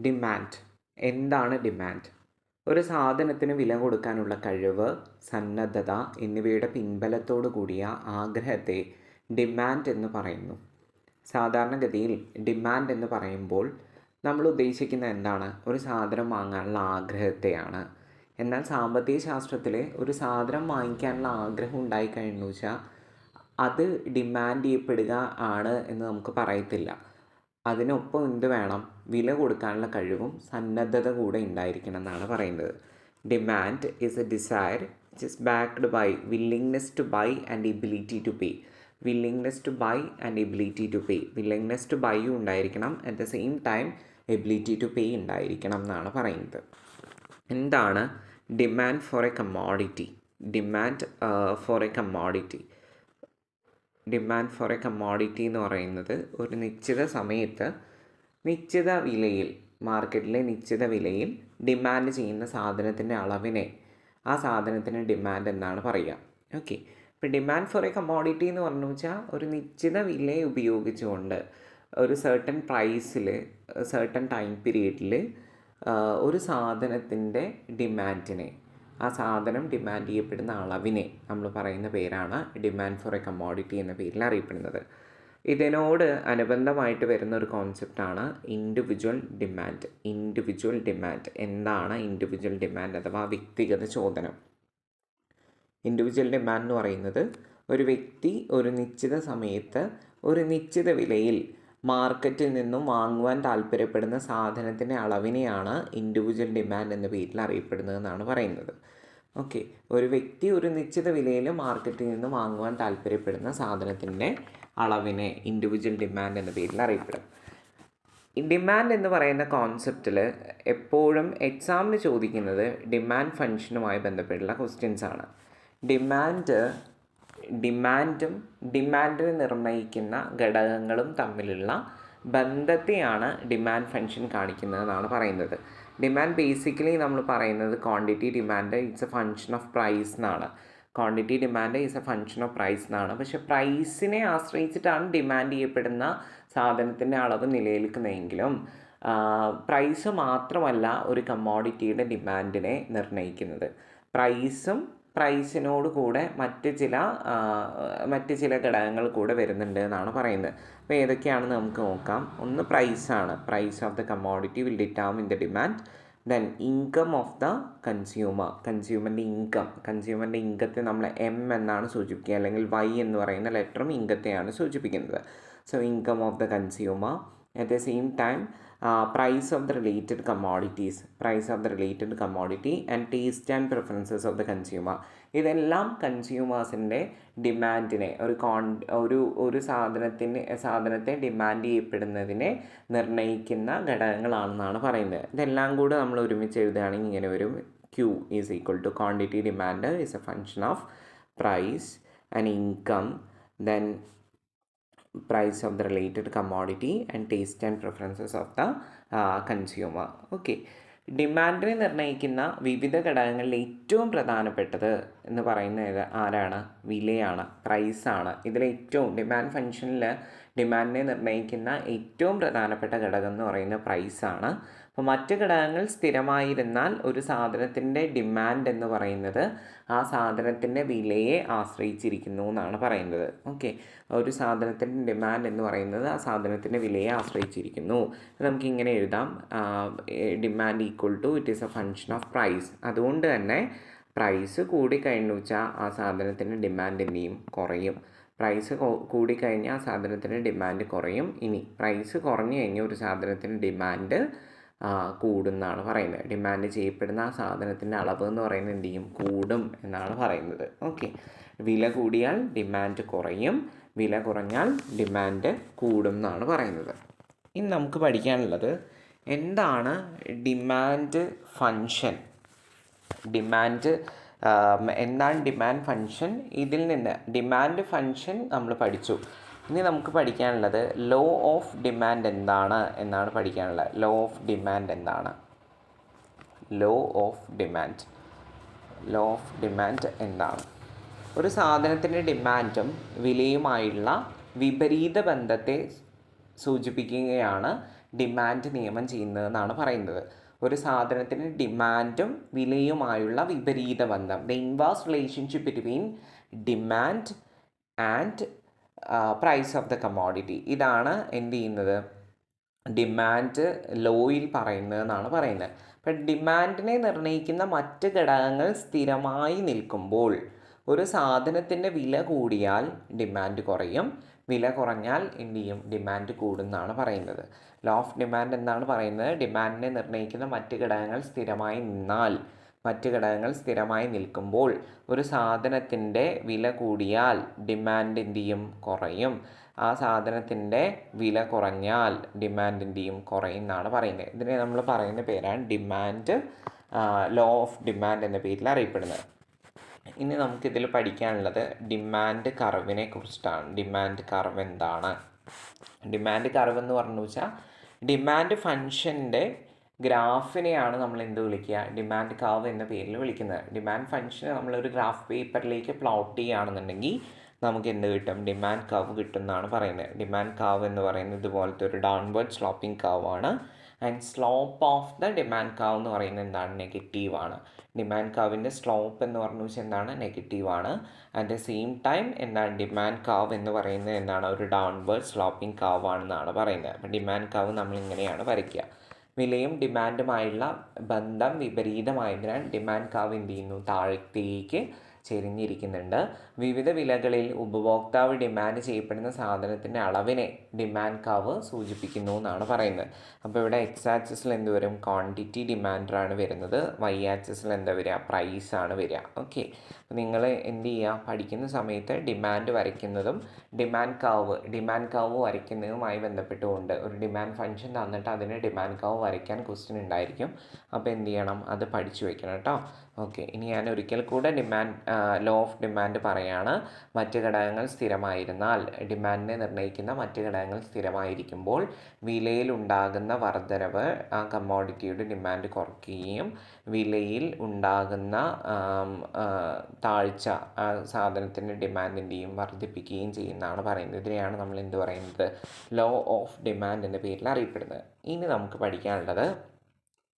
Demand. എന്താണ് demand? ഒരു സാധനത്തിന് വില കൊടുക്കാനുള്ള കഴിവ്, സന്നദ്ധത എന്നിവയുടെ പിൻബലത്തോടു കൂടിയ ആഗ്രഹത്തെ ഡിമാൻഡ് എന്ന് പറയുന്നു. സാധാരണഗതിയിൽ ഡിമാൻഡ് എന്ന് പറയുമ്പോൾ നമ്മൾ ഉദ്ദേശിക്കുന്നത് എന്താണ്? ഒരു സാധനം വാങ്ങാനുള്ള ആഗ്രഹത്തെയാണ്. എന്നാൽ സാമ്പത്തിക ശാസ്ത്രത്തിൽ ഒരു സാധനം വാങ്ങിക്കാനുള്ള ആഗ്രഹം ഉണ്ടായിക്കഴിഞ്ഞു വെച്ചാൽ അത് ഡിമാൻഡ് ചെയ്യപ്പെടുക ആണ് എന്ന് നമുക്ക് പറയത്തില്ല. അതിനൊപ്പം എന്ത് വേണം? വില കൊടുക്കാനുള്ള കഴിവും സന്നദ്ധത കൂടെ ഉണ്ടായിരിക്കണം എന്നാണ് പറയുന്നത്. Demand is a desire which is backed by willingness to buy and ability to pay. Willingness to buy and ability to pay. Willingness to ബൈയും ഉണ്ടായിരിക്കണം, at the same time ability to pay ഉണ്ടായിരിക്കണം എന്നാണ് പറയുന്നത്. എന്താണ് demand for a commodity? Demand for a commodity demand for a commodity എന്ന് പറയുന്നത് ഒരു നിശ്ചിത സമയത്ത് നിശ്ചിത വിലയിൽ, മാർക്കറ്റിലെ നിശ്ചിത വിലയിൽ ഡിമാൻഡ് ചെയ്യുന്ന സാധനത്തിൻ്റെ അളവിനെ ആ സാധനത്തിന് ഡിമാൻഡ് എന്നാണ് പറയുക. ഓക്കെ, ഇപ്പോൾ ഡിമാൻഡ് ഫോർ എ കമ്മോഡിറ്റി എന്ന് പറഞ്ഞു വെച്ചാൽ ഒരു നിശ്ചിത വില ഉപയോഗിച്ചുകൊണ്ട് ഒരു സർട്ടൻ പ്രൈസിൽ സർട്ടൻ ടൈം പീരീഡിൽ ഒരു സാധനത്തിൻ്റെ ഡിമാൻഡിനെ, ആ സാധനം ഡിമാൻഡ് ചെയ്യപ്പെടുന്ന അളവിനെ നമ്മൾ പറയുന്ന പേരാണ് ഡിമാൻഡ് ഫോർ എ കമ്മോഡിറ്റി എന്ന പേരിൽ അറിയപ്പെടുന്നത്. ഇതിനോട് അനുബന്ധമായിട്ട് വരുന്ന ഒരു കോൺസെപ്റ്റാണ് ഇൻഡിവിജ്വൽ ഡിമാൻഡ്. ഇൻഡിവിജ്വൽ ഡിമാൻഡ് എന്താണ്? ഇൻഡിവിജ്വൽ ഡിമാൻഡ് അഥവാ വ്യക്തിഗത ചോദനം. ഇൻഡിവിജ്വൽ ഡിമാൻഡ് എന്ന് പറയുന്നത് ഒരു വ്യക്തി ഒരു നിശ്ചിത സമയത്ത് ഒരു നിശ്ചിത വിലയിൽ മാർക്കറ്റിൽ നിന്നും വാങ്ങുവാൻ താല്പര്യപ്പെടുന്ന സാധനത്തിൻ്റെ അളവിനെയാണ് ഇൻഡിവിജ്വൽ ഡിമാൻഡ് എന്ന പേരിൽ അറിയപ്പെടുന്നതെന്നാണ് പറയുന്നത്. ഓക്കെ, ഒരു വ്യക്തി ഒരു നിശ്ചിത വിലയിൽ മാർക്കറ്റിൽ നിന്ന് വാങ്ങുവാൻ താല്പര്യപ്പെടുന്ന സാധനത്തിൻ്റെ അളവിനെ ഇൻഡിവിജ്വൽ ഡിമാൻഡ് എന്ന പേരിൽ അറിയപ്പെടും. ഡിമാൻഡ് എന്ന് പറയുന്ന കോൺസെപ്റ്റിൽ എപ്പോഴും എക്സാമിന് ചോദിക്കുന്നത് ഡിമാൻഡ് ഫംഗ്ഷനുമായി ബന്ധപ്പെട്ടുള്ള ക്വസ്റ്റ്യൻസ് ആണ്. ഡിമാൻഡും ഡിമാൻഡിനെ നിർണ്ണയിക്കുന്ന ഘടകങ്ങളും തമ്മിലുള്ള ബന്ധത്തെയാണ് ഡിമാൻഡ് ഫംഗ്ഷൻ കാണിക്കുന്നതെന്നാണ് പറയുന്നത്. ഡിമാൻഡ് ബേസിക്കലി നമ്മൾ പറയുന്നത് quantity demand it's a function of price എന്നാണ്. Quantity demand is a function of price എന്നാണ്. പക്ഷേ പ്രൈസിനെ ആശ്രയിച്ചിട്ടാണ് ഡിമാൻഡ് ചെയ്യപ്പെടുന്ന സാധനത്തിൻ്റെ അളവ് നിലനിൽക്കുന്നതെങ്കിലും പ്രൈസ് മാത്രമല്ല ഒരു കമ്മോഡിറ്റിയുടെ ഡിമാൻഡിനെ നിർണ്ണയിക്കുന്നത്. പ്രൈസിനോട് കൂടെ മറ്റ് ചില ഘടകങ്ങൾ കൂടെ വരുന്നുണ്ട് എന്നാണ് പറയുന്നത്. അപ്പോൾ ഏതൊക്കെയാണെന്ന് നമുക്ക് നോക്കാം. ഒന്ന് പ്രൈസാണ്. Price of the commodity will determine the demand. Then income of the consumer. കൺസ്യൂമറിൻ്റെ ഇൻകത്തെ നമ്മൾ എം എന്നാണ് സൂചിപ്പിക്കുക, അല്ലെങ്കിൽ വൈ എന്ന് പറയുന്ന ലെറ്ററും ഇൻകത്തെയാണ് സൂചിപ്പിക്കുന്നത്. So income of the consumer. At the same time price of the related commodity and taste and preferences of the consumer. ഇതെല്ലാം കൺസ്യൂമേഴ്സിൻ്റെ ഡിമാൻഡിനെ ഒരു സാധനത്തെ ഡിമാൻഡ് ചെയ്യപ്പെടുന്നതിനെ നിർണ്ണയിക്കുന്ന ഘടകങ്ങളാണെന്നാണ് പറയുന്നത്. ഇതെല്ലാം കൂടെ നമ്മൾ ഒരുമിച്ച് എഴുതുകയാണെങ്കിൽ ഇങ്ങനെ വരും. Q is equal to quantity demand is a function of price and income, then price of the related commodity and taste and preferences of the consumer. Okay, ഡിമാൻഡിനെ നിർണ്ണയിക്കുന്ന വിവിധ ഘടകങ്ങളിൽ ഏറ്റവും പ്രധാനപ്പെട്ടത് എന്ന് പറയുന്നത് ആരാണ്? വിലയാണ്, പ്രൈസാണ്. ഇതിലേറ്റവും ഡിമാൻഡ് ഫംഗ്ഷനിൽ ഡിമാൻഡിനെ നിർണ്ണയിക്കുന്ന ഏറ്റവും പ്രധാനപ്പെട്ട ഘടകം എന്ന് പറയുന്നത് പ്രൈസാണ്. അപ്പോൾ മറ്റ് ഘടകങ്ങൾ സ്ഥിരമായിരുന്നാൽ ഒരു സാധനത്തിൻ്റെ ഡിമാൻഡ് എന്ന് പറയുന്നത് ആ സാധനത്തിൻ്റെ വിലയെ ആശ്രയിച്ചിരിക്കുന്നു എന്നാണ് പറയുന്നത്. ഓക്കെ, ഒരു സാധനത്തിൻ്റെ ഡിമാൻഡ് എന്ന് പറയുന്നത് ആ സാധനത്തിൻ്റെ വിലയെ ആശ്രയിച്ചിരിക്കുന്നു. നമുക്കിങ്ങനെ എഴുതാം, demand equal to it is a function of price. അതുകൊണ്ട് തന്നെ പ്രൈസ് കൂടിക്കഴിഞ്ഞു വെച്ചാൽ ആ സാധനത്തിൻ്റെ ഡിമാൻഡ് എന്ത് ചെയ്യും? കുറയും. പ്രൈസ് കൂടിക്കഴിഞ്ഞാൽ ആ സാധനത്തിൻ്റെ ഡിമാൻഡ് കുറയും. ഇനി പ്രൈസ് കുറഞ്ഞു കഴിഞ്ഞാൽ ഒരു സാധനത്തിൻ്റെ ഡിമാൻഡ് കൂടുന്നാണ് പറയുന്നത്. ഡിമാൻഡ് ചെയ്യപ്പെടുന്ന ആ സാധനത്തിൻ്റെ അളവ് എന്ന് പറയുന്നത് എന്ത് ചെയ്യും? കൂടും എന്നാണ് പറയുന്നത്. ഓക്കെ, വില കൂടിയാൽ ഡിമാൻഡ് കുറയും, വില കുറഞ്ഞാൽ ഡിമാൻഡ് കൂടും എന്നാണ് പറയുന്നത്. ഇനി നമുക്ക് പഠിക്കാനുള്ളത് എന്താണ് ഡിമാൻഡ് ഫംഗ്ഷൻ. എന്താണ് ഡിമാൻഡ് ഫംഗ്ഷൻ? ഇതിൽ നിന്ന് ഡിമാൻഡ് ഫംഗ്ഷൻ നമ്മൾ പഠിച്ചു. ഇനി നമുക്ക് പഠിക്കാനുള്ളത് ലോ ഓഫ് ഡിമാൻഡ് എന്താണ് എന്നാണ് പഠിക്കാനുള്ളത്. ലോ ഓഫ് ഡിമാൻഡ് എന്താണ്? ലോ ഓഫ് ഡിമാൻഡ് എന്താണ്? ഒരു സാധനത്തിൻ്റെ ഡിമാൻഡും വിലയുമായുള്ള വിപരീത ബന്ധത്തെ സൂചിപ്പിക്കുകയാണ് ഡിമാൻഡ് നിയമം ചെയ്യുന്നതെന്നാണ് പറയുന്നത്. ഒരു സാധനത്തിന് ഡിമാൻഡും വിലയുമായുള്ള വിപരീത ബന്ധം, the inverse relationship between demand and price of the commodity. ഇതാണ് എന്ത് ചെയ്യുന്നത്, ഡിമാൻഡ് ലോയിൽ പറയുന്നതെന്നാണ് പറയുന്നത്. അപ്പം ഡിമാൻഡിനെ നിർണ്ണയിക്കുന്ന മറ്റ് ഘടകങ്ങൾ സ്ഥിരമായി നിൽക്കുമ്പോൾ ഒരു സാധനത്തിൻ്റെ വില കൂടിയാൽ ഡിമാൻഡ് കുറയും, വില കുറഞ്ഞാൽ എന്ത് ചെയ്യും, ഡിമാൻഡ് കൂടുമെന്നാണ് പറയുന്നത്. ലോ ഓഫ് ഡിമാൻഡ് എന്താണ് പറയുന്നത്, ഡിമാൻഡിനെ നിർണ്ണയിക്കുന്ന മറ്റ് ഘടകങ്ങൾ സ്ഥിരമായി നിൽക്കുമ്പോൾ ഒരു സാധനത്തിൻ്റെ വില കൂടിയാൽ ഡിമാൻഡ് എന്ത് ചെയ്യും, കുറയും. ആ സാധനത്തിൻ്റെ വില കുറഞ്ഞാൽ ഡിമാൻഡ് എന്ത് ചെയ്യും, കുറയും എന്നാണ് പറയുന്നത്. ഇതിനെ നമ്മൾ പറയുന്ന പേരാണ് ഡിമാൻഡ്, ലോ ഓഫ് ഡിമാൻഡ് എന്ന പേരിൽ അറിയപ്പെടുന്നത്. ഇനി നമുക്കിതിൽ പഠിക്കാനുള്ളത് ഡിമാൻഡ് കർവിനെ കുറിച്ചിട്ടാണ്. ഡിമാൻഡ് കർവ് എന്താണ്? ഡിമാൻഡ് കർവ് എന്ന് പറഞ്ഞു വെച്ചാൽ ഡിമാൻഡ് ഫംഗ്ഷൻ്റെ ഗ്രാഫിനെയാണ് നമ്മൾ എന്ത് വിളിക്കുക, ഡിമാൻഡ് കർവ് എന്ന പേരിൽ വിളിക്കുന്നത്. ഡിമാൻഡ് ഫംഗ്ഷനെ നമ്മളൊരു ഗ്രാഫ് പേപ്പറിലേക്ക് പ്ലോട്ട് ചെയ്യുകയാണെന്നുണ്ടെങ്കിൽ നമുക്ക് എന്ത് കിട്ടും, ഡിമാൻഡ് കർവ് കിട്ടും എന്നാണ് പറയുന്നത്. ഡിമാൻഡ് കർവ് എന്ന് പറയുന്നത് ഇതുപോലത്തെ ഒരു ഡൗൺവേർഡ് സ്ലോപ്പിംഗ് കർവാണ്. And slope of the demand curve എന്ന് പറയുന്നത് എന്താണ്, നെഗറ്റീവാണ്. ഡിമാൻഡ് കർവിൻ്റെ സ്ലോപ്പ് എന്ന് പറഞ്ഞു വെച്ചാൽ എന്താണ്, നെഗറ്റീവാണ്. അറ്റ് ദ സെയിം ടൈം എന്താണ്, ഡിമാൻഡ് കർവ് എന്ന് പറയുന്നത് എന്താണ്, ഒരു ഡൗൺവേർഡ് സ്ലോപ്പിംഗ് കർവ് ആണെന്നാണ് പറയുന്നത്. അപ്പോൾ ഡിമാൻഡ് കർവ് നമ്മൾ ഇങ്ങനെയാണ് വരയ്ക്കുക. വിലയും ഡിമാൻഡുമായുള്ള ബന്ധം വിപരീതമായതിനാൽ ഡിമാൻഡ് കർവ് എന്ത് ചെയ്യുന്നു, താഴത്തേക്ക് ചെരിഞ്ഞിരിക്കുന്നുണ്ട്. വിവിധ വിലകളിൽ ഉപഭോക്താവ് ഡിമാൻഡ് ചെയ്യപ്പെടുന്ന സാധനത്തിൻ്റെ അളവിനെ ഡിമാൻഡ് കർവ് സൂചിപ്പിക്കുന്നു എന്നാണ് പറയുന്നത്. അപ്പോൾ ഇവിടെ എക്സ് ആക്സിസിൽ എന്ത് വരും, ക്വാണ്ടിറ്റി ഡിമാൻഡാണ് വരുന്നത്. വൈ ആക്സിസിൽ എന്താ വരിക, പ്രൈസാണ് വരിക. ഓക്കെ, അപ്പോൾ നിങ്ങൾ എന്ത് ചെയ്യുക, പഠിക്കുന്ന സമയത്ത് ഡിമാൻഡ് വരയ്ക്കുന്നതും ഡിമാൻഡ് കർവ് വരയ്ക്കുന്നതുമായി ബന്ധപ്പെട്ടുകൊണ്ട് ഒരു ഡിമാൻഡ് ഫംഗ്ഷൻ തന്നിട്ട് അതിന് ഡിമാൻഡ് കർവ് വരയ്ക്കാൻ ക്വസ്റ്റ്യൻ ഉണ്ടായിരിക്കും. അപ്പോൾ എന്ത് ചെയ്യണം, അത് പഠിച്ചു വയ്ക്കണം കേട്ടോ. ഓക്കെ, ഇനി ഞാൻ ഒരിക്കൽ കൂടെ ലോ ഓഫ് ഡിമാൻഡ് പറയാണ്. മറ്റ് ഘടകങ്ങൾ സ്ഥിരമായിരുന്നാൽ, ഡിമാൻഡിനെ നിർണ്ണയിക്കുന്ന മറ്റ് ഘടകങ്ങൾ സ്ഥിരമായിരിക്കുമ്പോൾ വിലയിൽ ഉണ്ടാകുന്ന വർധനവ് ആ കമ്മോഡിറ്റിയുടെ ഡിമാൻഡ് കുറയ്ക്കുകയും വിലയിൽ ഉണ്ടാകുന്ന താഴ്ച ആ സാധനത്തിൻ്റെ ഡിമാൻഡിൻ്റെയും വർദ്ധിപ്പിക്കുകയും ചെയ്യുന്നതാണ് പറയുന്നത്. ഇതിനെയാണ് നമ്മൾ എന്ത് പറയുന്നത്, ലോ ഓഫ് ഡിമാൻഡ് എന്ന പേരിൽ അറിയപ്പെടുന്നത്. ഇനി നമുക്ക് പഠിക്കാനുള്ളത്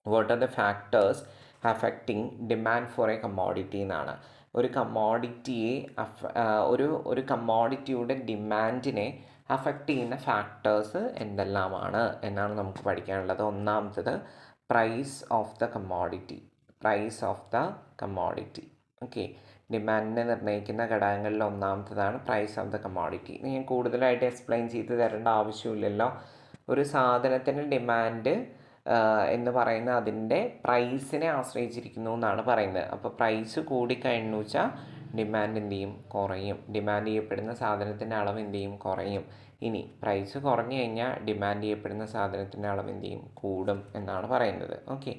what are the factors affecting demand for a commodity എന്നാണ്. ഒരു കമ്മോഡിറ്റിയെ ഒരു കമ്മോഡിറ്റിയുടെ ഡിമാൻഡിനെ അഫക്റ്റ് ചെയ്യുന്ന ഫാക്ടേഴ്സ് എന്തെല്ലാമാണ് എന്നാണ് നമുക്ക് പഠിക്കാനുള്ളത്. ഒന്നാമത്തത് price of the commodity. Okay, ഡിമാൻഡിനെ നിർണ്ണയിക്കുന്ന ഘടകങ്ങളിൽ ഒന്നാമത്തതാണ് പ്രൈസ് ഓഫ് ദ കമ്മോഡിറ്റി. ഞാൻ കൂടുതലായിട്ട് എക്സ്പ്ലെയിൻ ചെയ്ത് തരേണ്ട ആവശ്യമില്ലല്ലോ. ഒരു സാധനത്തിൻ്റെ ഡിമാൻഡ് എന്ന് പറയുന്നത് അതിൻ്റെ പ്രൈസിനെ ആശ്രയിച്ചിരിക്കുന്നു എന്നാണ് പറയുന്നത്. അപ്പോൾ പ്രൈസ് കൂടിക്കഴിഞ്ഞു വെച്ചാൽ ഡിമാൻഡ് എന്ത് ചെയ്യും, കുറയും. ഡിമാൻഡ് ചെയ്യപ്പെടുന്ന സാധനത്തിൻ്റെ അളവ് എന്ത് ചെയ്യും, കുറയും. ഇനി പ്രൈസ് കുറഞ്ഞു കഴിഞ്ഞാൽ ഡിമാൻഡ് ചെയ്യപ്പെടുന്ന സാധനത്തിൻ്റെ അളവ് എന്ത് ചെയ്യും, കൂടും എന്നാണ് പറയുന്നത്. Okay,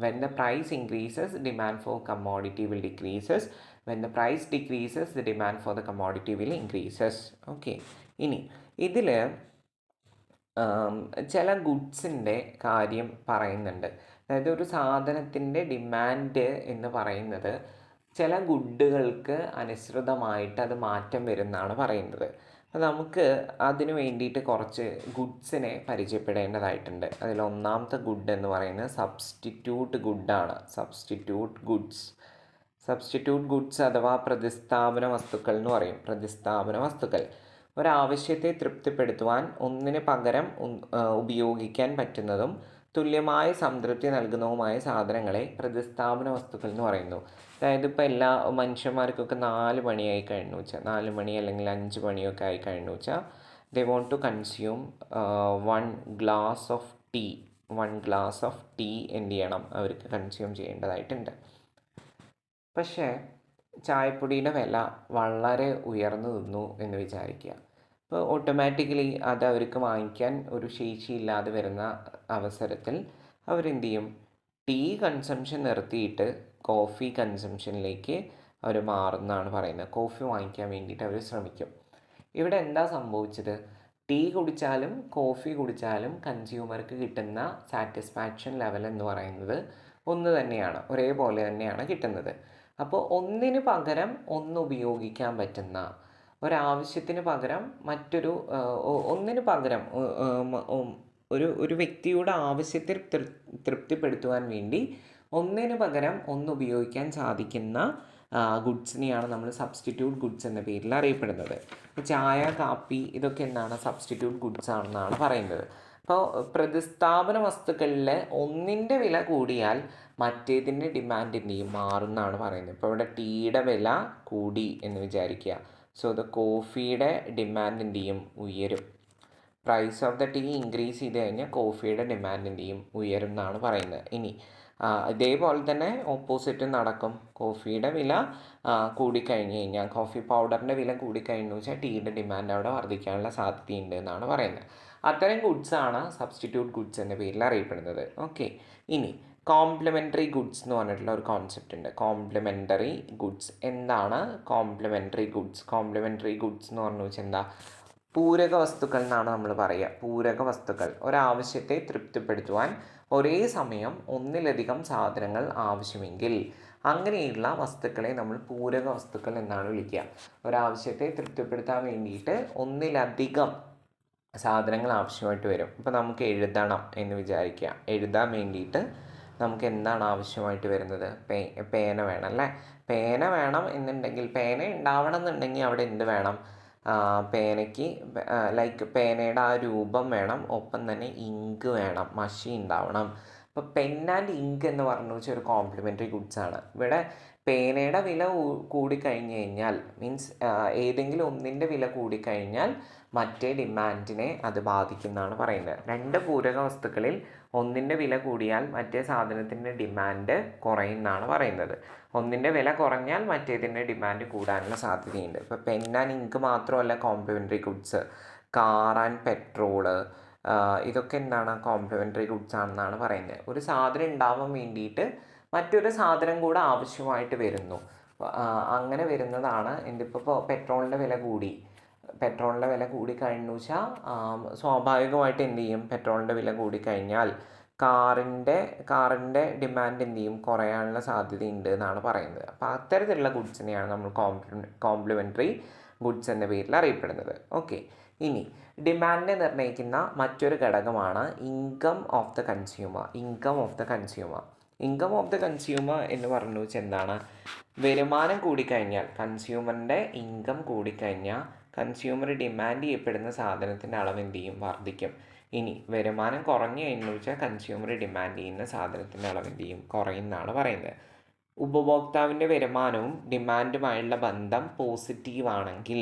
when the price increases demand for commodity will decreases, when the price decreases the demand for the commodity will increases. Okay, ഇനി ഇതിൽ ചില ഗുഡ്സിൻ്റെ കാര്യം പറയുന്നുണ്ട്. അതായത് ഒരു സാധനത്തിൻ്റെ ഡിമാൻഡ് എന്ന് പറയുന്നത് ചില ഗുഡുകൾക്ക് അനുസൃതമായിട്ട് അത് മാറ്റം വരുമെന്നാണ് പറയുന്നത്. അപ്പോൾ നമുക്ക് അതിന് വേണ്ടിയിട്ട് കുറച്ച് ഗുഡ്സിനെ പരിചയപ്പെടേണ്ടതായിട്ടുണ്ട്. അതിൽ ഒന്നാമത്തെ ഗുഡ് എന്ന് പറയുന്നത് സബ്സ്റ്റിറ്റ്യൂട്ട് ഗുഡാണ്. സബ്സ്റ്റിറ്റ്യൂട്ട് ഗുഡ്സ് അഥവാ പ്രതിസ്ഥാപന വസ്തുക്കൾ എന്ന് പറയും. പ്രതിസ്ഥാപന വസ്തുക്കൾ ഒരാവശ്യത്തെ തൃപ്തിപ്പെടുത്തുവാൻ ഒന്നിന് പകരം ഉപയോഗിക്കാൻ പറ്റുന്നതും തുല്യമായ സംതൃപ്തി നൽകുന്നതുമായ സാധനങ്ങളെ പ്രതിസ്ഥാപന വസ്തുക്കൾ എന്ന് പറയുന്നു. അതായത് ഇപ്പോൾ എല്ലാ മനുഷ്യന്മാർക്കൊക്കെ 4 മണിയായി കഴിഞ്ഞു വെച്ചാൽ, 4 മണി അല്ലെങ്കിൽ 5 മണിയൊക്കെ ആയി കഴിഞ്ഞു വെച്ചാൽ they want to consume 1 glass of tea എന്ത് ചെയ്യണം, അവർക്ക് കൺസ്യൂം ചെയ്യേണ്ടതായിട്ടുണ്ട്. പക്ഷേ ചായപ്പൊടിയുടെ വില വളരെ ഉയർന്നു നിന്നു എന്ന് വിചാരിക്കുക. അപ്പോൾ ഓട്ടോമാറ്റിക്കലി അത് അവർക്ക് വാങ്ങിക്കാൻ ഒരു ശേഷിയില്ലാതെ വരുന്ന അവസരത്തിൽ അവരെന്ത് ചെയ്യും, ടീ കൺസംഷൻ നിർത്തിയിട്ട് കോഫി കൺസംഷനിലേക്ക് അവർ മാറുന്നതാണ് പറയുന്നത്. കോഫി വാങ്ങിക്കാൻ വേണ്ടിയിട്ട് അവർ ശ്രമിക്കും. ഇവിടെ എന്താ സംഭവിച്ചത്, ടീ കുടിച്ചാലും കോഫി കുടിച്ചാലും കൺസ്യൂമർക്ക് കിട്ടുന്ന സാറ്റിസ്ഫാക്ഷൻ ലെവൽ എന്ന് പറയുന്നത് ഒന്ന് തന്നെയാണ്, ഒരേപോലെ തന്നെയാണ് കിട്ടുന്നത്. അപ്പോൾ ഒന്നിന് പകരം ഒന്ന് ഉപയോഗിക്കാൻ പറ്റുന്ന ഒരാവശ്യത്തിന് പകരം മറ്റൊരു ഒന്നിന് പകരം ഒരു വ്യക്തിയുടെ ആവശ്യത്തെ തൃപ്തിപ്പെടുത്തുവാൻ വേണ്ടി ഒന്നിന് പകരം ഒന്ന് ഉപയോഗിക്കാൻ സാധിക്കുന്ന ഗുഡ്സിനെയാണ് നമ്മൾ സബ്സ്റ്റിറ്റ്യൂട്ട് ഗുഡ്സ് എന്ന പേരിൽ അറിയപ്പെടുന്നത്. ചായ, കാപ്പി ഇതൊക്കെ എന്താണ് സബ്സ്റ്റിറ്റ്യൂട്ട് ഗുഡ്സ് ആണെന്നാണ് പറയുന്നത്. അപ്പോൾ പ്രതിസ്ഥാപന വസ്തുക്കളിൽ ഒന്നിൻ്റെ വില കൂടിയാൽ മറ്റേതിൻ്റെ ഡിമാൻഡ് എന്ത് ചെയ്യും, മാറുമെന്നാണ് പറയുന്നത്. ഇപ്പോൾ ഇവിടെ ടീയുടെ വില കൂടി എന്ന് വിചാരിക്കുക. സോ ദ കോഫിയുടെ ഡിമാൻഡ് എന്ത് ചെയ്യും, ഉയരും. Price of the tea increase ചെയ്ത് കഴിഞ്ഞാൽ കോഫിയുടെ ഡിമാൻഡ് എന്ത് ചെയ്യും, ഉയരും എന്നാണ് പറയുന്നത്. ഇനി ഇതേപോലെ തന്നെ ഓപ്പോസിറ്റ് നടക്കും. കോഫിയുടെ വില കൂടിക്കഴിഞ്ഞ് കഴിഞ്ഞാൽ, കോഫി പൗഡറിൻ്റെ വില കൂടിക്കഴിഞ്ഞു വെച്ചാൽ ടീയുടെ ഡിമാൻഡ് അവിടെ വർദ്ധിക്കാനുള്ള സാധ്യതയുണ്ട് എന്നാണ് പറയുന്നത്. അത്തരം ഗുഡ്സാണ് സബ്സ്റ്റിറ്റ്യൂട്ട് ഗുഡ്സ് എന്ന പേരിൽ അറിയപ്പെടുന്നത്. ഓക്കെ, ഇനി കോംപ്ലിമെൻ്ററി ഗുഡ്സ് എന്ന് പറഞ്ഞിട്ടുള്ള ഒരു കോൺസെപ്റ്റ് ഉണ്ട്. കോംപ്ലിമെൻ്ററി ഗുഡ്സ് എന്താണ്? കോംപ്ലിമെൻ്ററി ഗുഡ്സ് എന്ന് പറഞ്ഞു വെച്ചാൽ എന്താ, പൂരക വസ്തുക്കൾ എന്നാണ് നമ്മൾ പറയുക. പൂരക വസ്തുക്കൾ ഒരാവശ്യത്തെ തൃപ്തിപ്പെടുത്തുവാൻ ഒരേ സമയം ഒന്നിലധികം സാധനങ്ങൾ ആവശ്യമെങ്കിൽ അങ്ങനെയുള്ള വസ്തുക്കളെ നമ്മൾ പൂരക വസ്തുക്കൾ എന്നാണ് വിളിക്കുക. ഒരാവശ്യത്തെ തൃപ്തിപ്പെടുത്താൻ വേണ്ടിയിട്ട് ഒന്നിലധികം സാധനങ്ങൾ ആവശ്യമായിട്ട് വരും. ഇപ്പോൾ നമുക്ക് എഴുതണം എന്ന് വിചാരിക്കുക. എഴുതാൻ വേണ്ടിയിട്ട് നമുക്ക് എന്താണ് ആവശ്യമായിട്ട് വരുന്നത്? പേന വേണം അല്ലേ? പേന വേണം എന്നുണ്ടെങ്കിൽ, പേന ഉണ്ടാവണം എന്നുണ്ടെങ്കിൽ അവിടെ എന്ത് വേണം? പേനയ്ക്ക് പേനയുടെ ആ രൂപം വേണം, ഒപ്പം തന്നെ ഇങ്ക് വേണം, മഷി ഉണ്ടാവണം. അപ്പോൾ പെൻ ആൻഡ് ഇങ്ക് എന്ന് പറഞ്ഞു വെച്ചാൽ ഒരു കോംപ്ലിമെൻ്ററി ഗുഡ്സാണ്. ഇവിടെ പേനയുടെ വില കൂടിക്കഴിഞ്ഞ് കഴിഞ്ഞാൽ, മീൻസ് ഏതെങ്കിലും ഒന്നിൻ്റെ വില കൂടിക്കഴിഞ്ഞാൽ മറ്റേ ഡിമാൻഡിനെ അത് ബാധിക്കുന്നതാണ് പറയുന്നത്. രണ്ട് പൂരക വസ്തുക്കളിൽ ഒന്നിൻ്റെ വില കൂടിയാൽ മറ്റേ സാധനത്തിൻ്റെ ഡിമാൻഡ് കുറയുന്നതാണ് പറയുന്നത്. ഒന്നിൻ്റെ വില കുറഞ്ഞാൽ മറ്റേതിൻ്റെ ഡിമാൻഡ് കൂടാനുള്ള സാധ്യതയുണ്ട്. ഇപ്പോൾ പെൻ ആൻഡ് ഇങ്ക് മാത്രമല്ല complementary goods, car and petrol, ഇതൊക്കെ എന്താണ്, കോംപ്ലിമെൻ്ററി ഗുഡ്സ് ആണെന്നാണ് പറയുന്നത്. ഒരു സാധനം ഉണ്ടാവാൻ വേണ്ടിയിട്ട് മറ്റൊരു സാധനം കൂടെ ആവശ്യമായിട്ട് വരുന്നു. അങ്ങനെ വരുന്നതാണ് എന്തിപ്പോൾ പെട്രോളിൻ്റെ വില കൂടിക്കഴിഞ്ഞു വെച്ചാൽ സ്വാഭാവികമായിട്ട് എന്ത് ചെയ്യും, പെട്രോളിൻ്റെ വില കൂടിക്കഴിഞ്ഞാൽ കാറിൻ്റെ ഡിമാൻഡ് എന്ത് ചെയ്യും, കുറയാനുള്ള സാധ്യതയുണ്ട് എന്നാണ് പറയുന്നത്. അപ്പോൾ അത്തരത്തിലുള്ള ഗുഡ്സിനെയാണ് നമ്മൾ കോംപ്ലിമെൻ്ററി ഗുഡ്സ് എന്ന പേരിൽ അറിയപ്പെടുന്നത്. ഓക്കെ, ഇനി ഡിമാൻഡിനെ നിർണ്ണയിക്കുന്ന മറ്റൊരു ഘടകമാണ് income of the consumer. Income of the consumer എന്ന് പറഞ്ഞു വെച്ചാൽ എന്താണ്? വരുമാനം കൂടിക്കഴിഞ്ഞാൽ, കൺസ്യൂമറിൻ്റെ ഇൻകം കൂടിക്കഴിഞ്ഞാൽ കൺസ്യൂമർ ഡിമാൻഡ് ചെയ്യപ്പെടുന്ന സാധനത്തിൻ്റെ അളവ് എന്ത് ചെയ്യും, വർദ്ധിക്കും. ഇനി വരുമാനം കുറഞ്ഞു കഴിഞ്ഞു വെച്ചാൽ കൺസ്യൂമർ ഡിമാൻഡ് ചെയ്യുന്ന സാധനത്തിൻ്റെ അളവ് എന്ത് ചെയ്യും, കുറയുമെന്നാണ് പറയുന്നത്. ഉപഭോക്താവിൻ്റെ വരുമാനവും ഡിമാൻഡുമായുള്ള ബന്ധം പോസിറ്റീവ് ആണെങ്കിൽ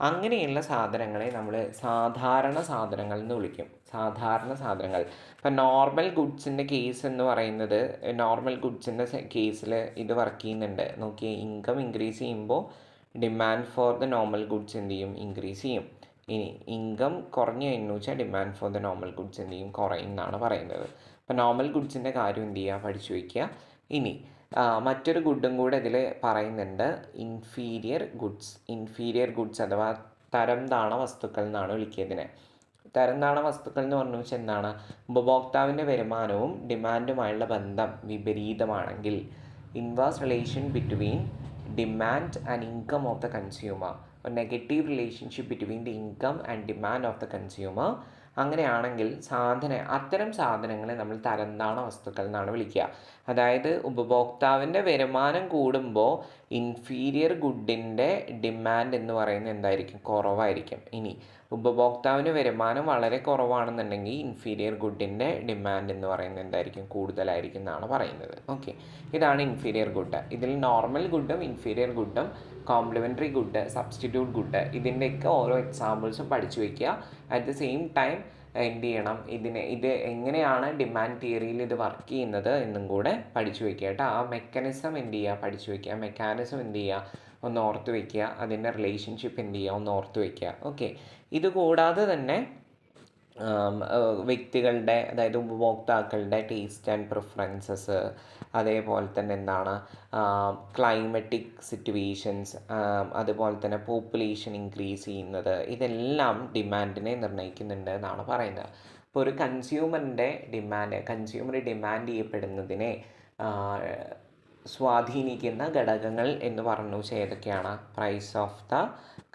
അങ്ങനെയുള്ള സാധനങ്ങളെ നമ്മൾ സാധാരണ സാധനങ്ങൾ എന്ന് വിളിക്കും. സാധാരണ സാധനങ്ങൾ. ഇപ്പം നോർമൽ ഗുഡ്സിൻ്റെ കേസ് എന്ന് പറയുന്നത്, നോർമൽ ഗുഡ്സിൻ്റെ കേസിൽ ഇത് വർക്ക് ചെയ്യുന്നുണ്ട്. നോക്കിയേ, ഇൻകം ഇൻക്രീസ് ചെയ്യുമ്പോൾ demand for the normal goods എന്ത് ചെയ്യും, ഇൻക്രീസ് ചെയ്യും. ഇനി ഇൻകം കുറഞ്ഞു കഴിഞ്ഞു വെച്ചാൽ demand for the normal goods എന്ത് ചെയ്യും, കുറയും എന്നാണ് പറയുന്നത്. അപ്പോൾ നോർമൽ ഗുഡ്സിൻ്റെ കാര്യം എന്ത് ചെയ്യുക, പഠിച്ചു വയ്ക്കുക. ഇനി മറ്റൊരു ഗുഡും കൂടെ ഇതിൽ പറയുന്നുണ്ട്, ഇൻഫീരിയർ ഗുഡ്സ് അഥവാ തരം താണ വസ്തുക്കൾ എന്നാണ് വിളിക്കുക ഇതിനെ. തരം താണ വസ്തുക്കൾ എന്ന് പറഞ്ഞു വെച്ചാൽ എന്താണ്? ഉപഭോക്താവിൻ്റെ വരുമാനവും ഡിമാൻഡുമായുള്ള ബന്ധം വിപരീതമാണെങ്കിൽ, inverse relation between demand and income of the consumer, negative relationship between the income and demand of the consumer, അങ്ങനെയാണെങ്കിൽ അത്തരം സാധനങ്ങളെ നമ്മൾ തരംതാണ വസ്തുക്കൾ എന്നാണ് വിളിക്കുക. അതായത് ഉപഭോക്താവിൻ്റെ വരുമാനം കൂടുമ്പോൾ ഇൻഫീരിയർ ഗുഡിൻ്റെ ഡിമാൻഡ് എന്ന് പറയുന്നത് എന്തായിരിക്കും, കുറവായിരിക്കും. ഇനി ഉപഭോക്താവിന് വരുമാനം വളരെ കുറവാണെന്നുണ്ടെങ്കിൽ ഇൻഫീരിയർ ഗുഡിൻ്റെ ഡിമാൻഡ് എന്ന് പറയുന്നത് എന്തായിരിക്കും, കൂടുതലായിരിക്കും എന്നാണ് പറയുന്നത്. ഓക്കെ, ഇതാണ് ഇൻഫീരിയർ ഗുഡ്. ഇതിൽ നോർമൽ ഗുഡും ഇൻഫീരിയർ ഗുഡും കോംപ്ലിമെൻ്ററി ഗുഡ്, സബ്സ്റ്റിറ്റ്യൂട്ട് ഗുഡ്, ഇതിൻ്റെയൊക്കെ ഓരോ എക്സാമ്പിൾസും പഠിച്ചു വയ്ക്കുക. അറ്റ് ദ സെയിം ടൈം എന്ത് ചെയ്യണം, ഇത് എങ്ങനെയാണ് ഡിമാൻഡ് തിയറിയിൽ ഇത് വർക്ക് ചെയ്യുന്നത് എന്നും കൂടെ പഠിച്ചു വയ്ക്കുക കേട്ടോ. ആ മെക്കാനിസം എന്ത് ചെയ്യുക, പഠിച്ചു വയ്ക്കുക. മെക്കാനിസം എന്ത് ചെയ്യുക, ഒന്ന് ഓർത്ത് വയ്ക്കുക. അതിൻ്റെ റിലേഷൻഷിപ്പ് എന്ത് ചെയ്യുക, ഒന്ന് ഓർത്ത് വയ്ക്കുക. ഓക്കെ, ഇത് കൂടാതെ തന്നെ വ്യക്തികളുടെ, അതായത് ഉപഭോക്താക്കളുടെ ടേസ്റ്റ് ആൻഡ് പ്രിഫറൻസസ്, അതേപോലെ തന്നെ എന്താണ് ക്ലൈമറ്റിക് സിറ്റുവേഷൻസ്, അതുപോലെ തന്നെ പോപ്പുലേഷൻ ഇൻക്രീസ് ചെയ്യുന്നത്, ഇതെല്ലാം ഡിമാൻഡിനെ നിർണ്ണയിക്കുന്നുണ്ട് എന്നാണ് പറയുന്നത്. ഇപ്പോൾ ഒരു കൺസ്യൂമർ ഡിമാൻഡ് ചെയ്യപ്പെടുന്നതിനെ സ്വാധീനിക്കുന്ന ഘടകങ്ങൾ എന്ന് പറഞ്ഞു വെച്ചാൽ ഏതൊക്കെയാണ്? പ്രൈസ് ഓഫ് ദ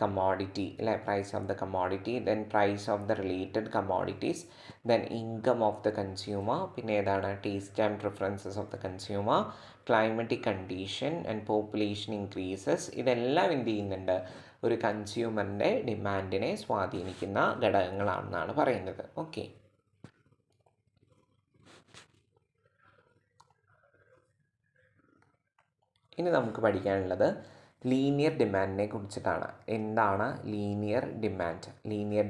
കമ്മോഡിറ്റി അല്ലേ, price of the commodity, then price of the related commodities, then income of the consumer, പിന്നെ ഏതാണ്? Taste and preferences of the consumer, climatic condition and population increases. ഇതെല്ലാം എന്ത് ചെയ്യുന്നുണ്ട്? ഒരു കൺസ്യൂമറിൻ്റെ ഡിമാൻഡിനെ സ്വാധീനിക്കുന്ന ഘടകങ്ങളാണെന്നാണ് പറയുന്നത്. ഓക്കെ. ഇനി നമുക്ക് പഠിക്കാനുള്ളത് ലീനിയർ ഡിമാൻഡിനെ കുറിച്ചിട്ടാണ്. എന്താണ് ലീനിയർ ഡിമാൻഡ്? ലീനിയർ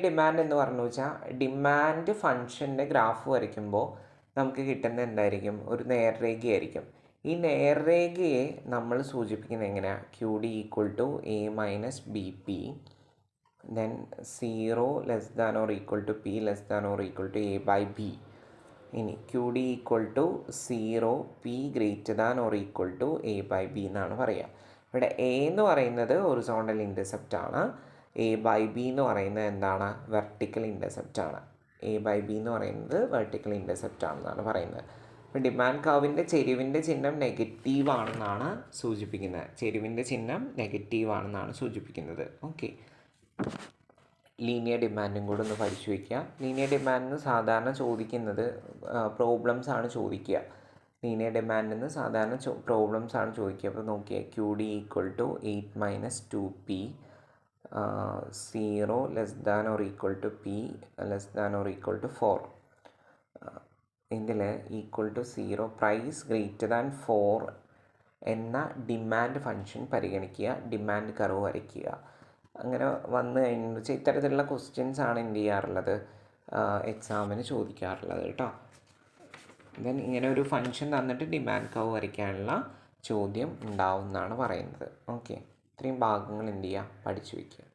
ഡിമാൻഡ് എന്ന് പറഞ്ഞു വെച്ചാൽ ഡിമാൻഡ് ഫംഗ്ഷൻ്റെ ഗ്രാഫ് വരയ്ക്കുമ്പോൾ നമുക്ക് കിട്ടുന്നത് എന്തായിരിക്കും? ഒരു നേർരേഖയായിരിക്കും. ഈ നേർരേഖയെ നമ്മൾ സൂചിപ്പിക്കുന്നത് എങ്ങനെയാണ്? Q D equal to A minus B P, then 0 less than or equal to P less than or equal to A by B. ഇനി Q D equal to 0, P greater than or equal to A by B എന്നാണ് പറയുക. ഇവിടെ A എന്ന് പറയുന്നത് horizontal intercept ആണ്, A by B എന്ന് പറയുന്നത് എന്താണ്? വെർട്ടിക്കൽ ഇൻ്റർസെപ്റ്റ് ആണ്. എ ബൈ ബി എന്ന് പറയുന്നത് വെർട്ടിക്കൽ ഇൻ്റർസെപ്റ്റ് ആണെന്നാണ് പറയുന്നത്. അപ്പോൾ ഡിമാൻഡ് കർവിൻ്റെ ചെരിവിൻ്റെ ചിഹ്നം നെഗറ്റീവ് ആണെന്നാണ് സൂചിപ്പിക്കുന്നത്. ചെരിവിൻ്റെ ചിഹ്നം നെഗറ്റീവ് ആണെന്നാണ് സൂചിപ്പിക്കുന്നത്. ഓക്കെ. ലീനിയർ ഡിമാൻഡും കൂടെ ഒന്ന് പഠിച്ചു വയ്ക്കുക. ലീനിയർ ഡിമാൻഡിന് സാധാരണ ചോദിക്കുന്നത് പ്രോബ്ലംസ് ആണ് ചോദിക്കുക. ലീനിയർ ഡിമാൻഡിൽ നിന്ന് സാധാരണ പ്രോബ്ലംസ് ആണ് ചോദിക്കുക. അപ്പോൾ നോക്കിയാൽ Q D equal to 8 minus 2p, 0 less than or equal to p less than or equal to 4. ഇതിൽ equal to 0 price greater than 4 എന്ന ഡിമാൻഡ് ഫംഗ്ഷൻ പരിഗണിക്കുക, ഡിമാൻഡ് കർവ് വരയ്ക്കുക. അങ്ങനെ വന്നു കഴിഞ്ഞെന്ന് വെച്ചാൽ ഇത്തരത്തിലുള്ള ക്വസ്റ്റ്യൻസ് ആണ് എന്ത് ചെയ്യാറുള്ളത്? എക്സാമിന് ചോദിക്കാറുള്ളത് കേട്ടോ. ദെൻ ഇങ്ങനെ ഒരു ഫംഗ്ഷൻ തന്നിട്ട് ഡിമാൻഡ് കർവ് വരയ്ക്കാനുള്ള ചോദ്യം ഉണ്ടാവും എന്നാണ് പറയുന്നത്. ഓക്കെ. ഇത്രയും ഭാഗങ്ങൾ എന്ത് ചെയ്യുക? പഠിച്ചു വയ്ക്കുക.